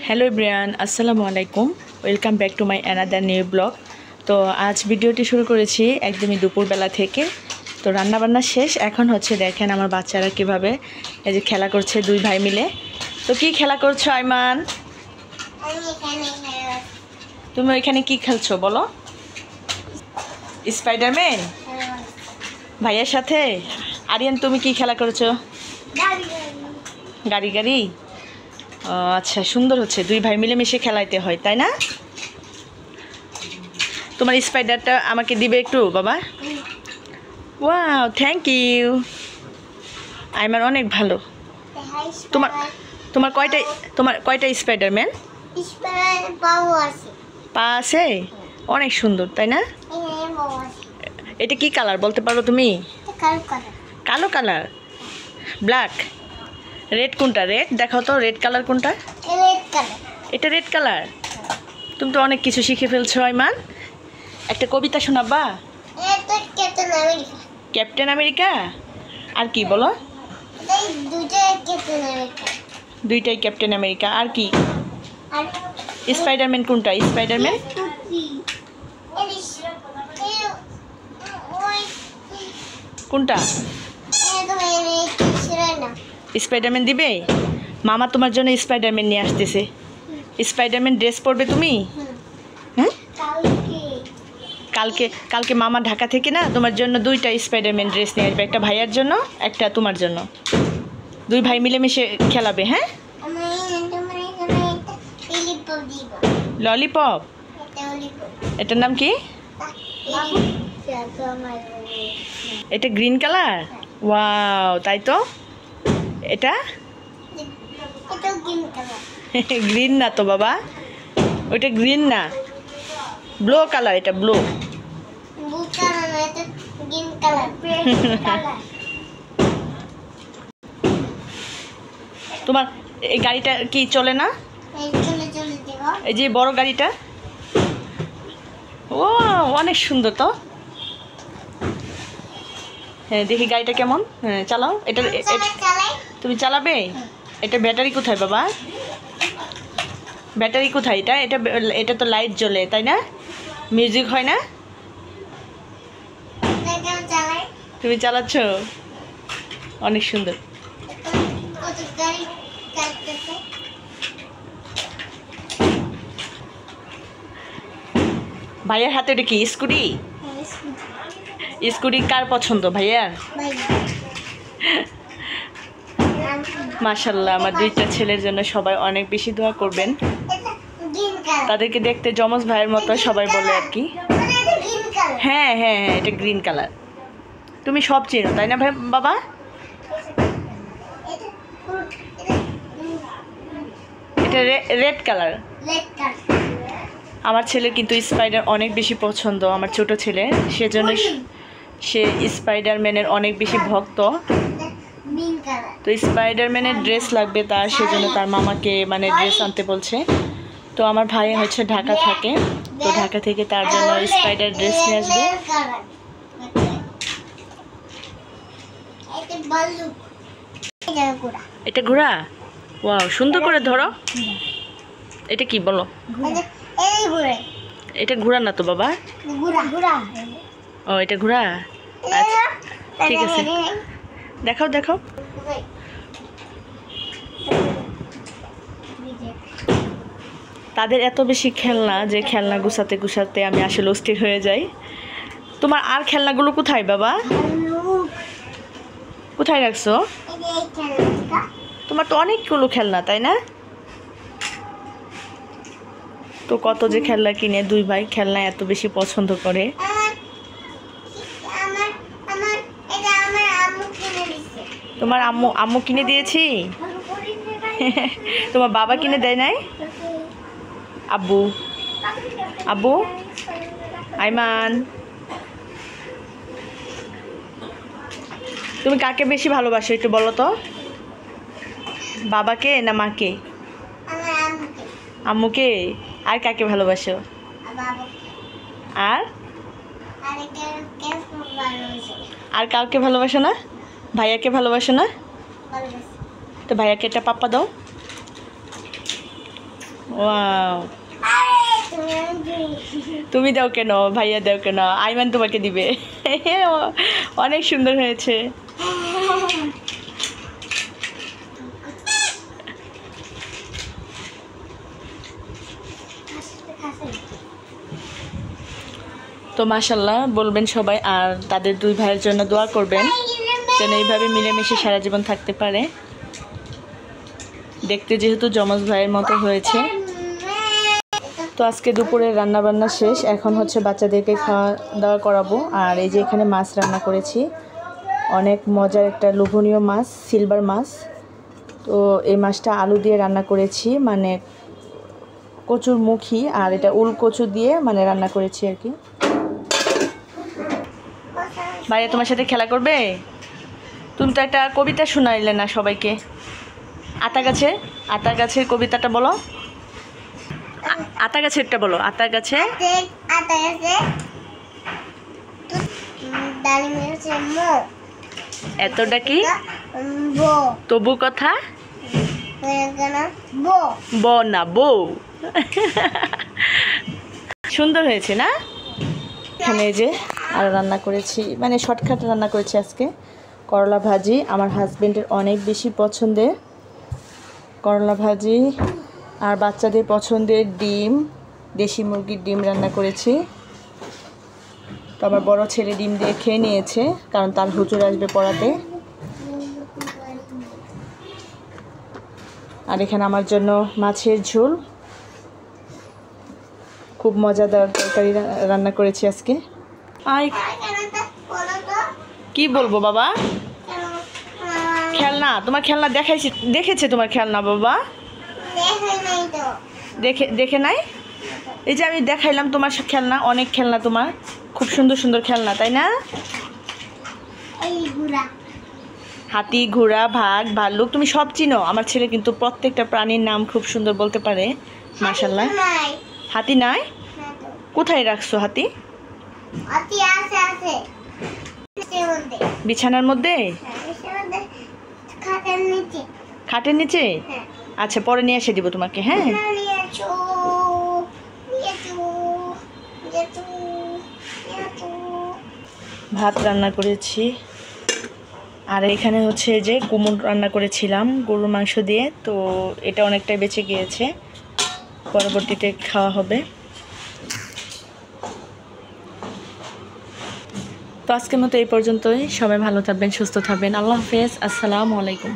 Hello everyone, আসসালামু আলাইকুম। Welcome back to my another new blog. তো আজ ভিডিওটি শুরু করেছি একদমই দুপুরবেলা থেকে। তো রান্নাবান্না শেষ। এখন হচ্ছে দেখেন আমার বাচ্চারা কীভাবে এই যে খেলা করছে, দুই ভাই মিলে। তো কি খেলা করছো আইমান? তুমি ওইখানে কি খেলছো বলো? স্পাইডারম্যান ভাইয়ের সাথে। আরিয়ান তুমি কি খেলা করছো? গাড়ি গাড়ি। আচ্ছা, সুন্দর হচ্ছে, দুই ভাই মিলেমিশে খেলাইতে হয়, তাই না? তোমার স্পাইডারটা আমাকে দিবে একটু বাবা? Wow, thank you. আইমান অনেক ভালো। তোমার তোমার কয়টা স্পাইডারম্যান? পা আছে, অনেক সুন্দর, তাই না? এটা কি কালার বলতে পারো তুমি? কালো কালার, ব্ল্যাক। রেড কোনটা? রেড দেখাও তো, রেড কালার কোনটা? এটা রেড কালার। তুমি তো অনেক কিছু শিখে ফেলছো আইমান। একটা কবিতা শোনাবা? Captain America. আর কি বলো? দুইটাই ক্যাপ্টেন আমেরিকা। আর কি? স্পাইডারম্যান কোনটা? স্পাইডারম্যান কোনটা? স্পাইডারম্যান দিবে? মামা তোমার জন্য স্পাইডারম্যান নিয়ে আসতেছে। স্পাইডারম্যান ড্রেস পরবে তুমি? কালকে মামা ঢাকা থেকে না তোমার জন্য দুইটা স্পাইডারম্যান ড্রেস নিয়ে আসবে, একটা ভাইয়ার জন্য, একটা তোমার জন্য। দুই ভাই মিলেমিশে খেলাবে। হ্যাঁ, ললিপপ। এটার নাম কি? এটা গ্রিন কালার। ওয়াও, তাই তো। এটা গ্রিন না তো বাবা, ওইটা গ্রিন না, ব্লু কালার। এটা ব্লু। তোমার এই গাড়িটা কি চলে না? এই যে বড় গাড়িটা, ও অনেক সুন্দর তো। হ্যাঁ, দেখি গাড়িটা কেমন। হ্যাঁ, চালাও। এটা তুমি চালাবে? এটা ব্যাটারি কোথায় বাবা? ব্যাটারি কোথায়? এটা তো লাইট জ্বলে, তাই না? মিউজিক হয় না? তুমি চালাচ্ছ, অনেক সুন্দর। ভাইয়ার হাতে এটা কি? স্কুটি। স্কুটি কার পছন্দ? ভাইয়ার। মাশাআল্লাহ, আমার দুইটা ছেলের জন্য সবাই অনেক বেশি দোয়া করবেন। তাদেরকে দেখতে যমজ ভাইয়ের মতো সবাই বলে আর কি। হ্যাঁ হ্যাঁ হ্যাঁ, এটা গ্রিন কালার। তুমি সব চেনো, তাই না ভাই বাবা? এটা রেড কালার। আমার ছেলের কিন্তু স্পাইডার অনেক বেশি পছন্দ, আমার ছোট ছেলে, সেজন্য সে স্পাইডারম্যানের অনেক বেশি ভক্ত। তো স্পাইডারম্যানের ড্রেস লাগবে তার, সেজন্য তার মামাকে মানে ড্রেস আনতে বলছে। তো আমার ভাই হচ্ছে ঢাকা থাকে, তো ঢাকা থেকে তার জন্য স্পাইডার ড্রেস নিয়ে আসবে। এটা ঘোড়া। ওয়াও, সুন্দর করে ধরো। এটা কি বলো? এটা ঘোড়া না তো বাবা। ও, এটা ঘোড়া। আচ্ছা, ঠিক আছে, দেখাও দেখাও। তাদের এত বেশি খেলনা যে খেলনা গুছাতে গুছাতে আমি আসলে অস্থির হয়ে যাই। তোমার আর খেলনাগুলো কোথায় বাবা? কোথায় রাখছো? তোমার তো অনেকগুলো খেলনা, তাই না? তো কত যে খেলনা কিনে, দুই ভাই খেলনা এত বেশি পছন্দ করে। তোমার আম্মু কিনে দিয়েছি? তোমার বাবা কিনে দেয় নাই? আব্বু আব্বু আইমান, তুমি কাকে বেশি ভালোবাসো একটু বলো তো? বাবাকে না মাকে? আম্মুকে। আর কাকে ভালোবাসো? আর কাউকে ভালোবাসো না? ভাইয়াকে ভালোবাসো না? তো ভাইয়াকে একটা পাপ্পা দাও। ওয়াও, তুমি দাও কেন, ভাইয়া দাও কেন, আইমান তোমাকে দিবে। অনেক সুন্দর হয়েছে। তো মাশাল্লাহ বলবেন সবাই, আর তাদের দুই ভাইয়ের জন্য দোয়া করবেন যেন এইভাবে মিলেমিশে সারা জীবন থাকতে পারে। দেখতে যেহেতু যমজ ভাইয়ের মতো হয়েছে। তো আজকে দুপুরে রান্না বান্না শেষ, এখন হচ্ছে বাচ্চাদেরকে খাওয়া দাওয়া করাবো। আর এই যে এখানে মাছ রান্না করেছি, অনেক মজার একটা লোভনীয় মাছ, সিলভার মাছ। তো এই মাছটা আলু দিয়ে রান্না করেছি, মানে কচুর মুখী, আর এটা উল কচু দিয়ে মানে রান্না করেছি আর কি। ভাইয়া তোমার সাথে খেলা করবে? তুমি তো একটা কবিতা শোনাইলে না সবাইকে, আতা গাছের কবিতাটা বলো। আতা গাছেরটা বলো। আতা গাছে এতটা কি তবু কথা ব না বউ। সুন্দর হয়েছে না? এখানে যে আর রান্না করেছি, মানে শর্টকাট রান্না করেছি আজকে করলা ভাজি। আমার হাজবেন্ডের অনেক বেশি পছন্দের করলা ভাজি, আর বাচ্চাদের পছন্দের ডিম, দেশি মুরগির ডিম রান্না করেছি। তো আমার বড় ছেলে ডিম দিয়ে খেয়ে নিয়েছে, কারণ তার হুজুর আসবে পড়াতে। আর এখানে আমার জন্য মাছের ঝোল, খুব মজাদার তরকারি রান্না করেছি আজকে। কি বলবো বাবা? খেলনা, তোমার খেলনা দেখেছে তোমার খেলনা বাবা? দেখে নাই? এই যে আমি দেখাইলাম তোমার খেলনা, অনেক খেলনা তোমার, খুব সুন্দর সুন্দর খেলনা, তাই না? হাতি, ঘোড়া, ভাগ, ভাল্লুক, তুমি সব চিনো। আমার ছেলে কিন্তু প্রত্যেকটা প্রাণীর নাম খুব সুন্দর বলতে পারে, মাশাআল্লাহ। হাতি নাই? কোথায় রাখছো হাতি? বিছানার মধ্যে? খাটের নিচে? আচ্ছা, পরে নিয়ে এসে দিব তোমাকে। হ্যাঁ, ভাত রান্না করেছি, আর এখানে হচ্ছে যে কুমড়ো রান্না করেছিলাম গরুর মাংস দিয়ে। তো এটা অনেকটাই বেঁচে গিয়েছে, পরবর্তীতে খাওয়া হবে। তো আজকের মতো এই পর্যন্তই। সবাই ভালো থাকবেন, সুস্থ থাকবেন। আল্লাহ হাফেজ, আসসালামু আলাইকুম।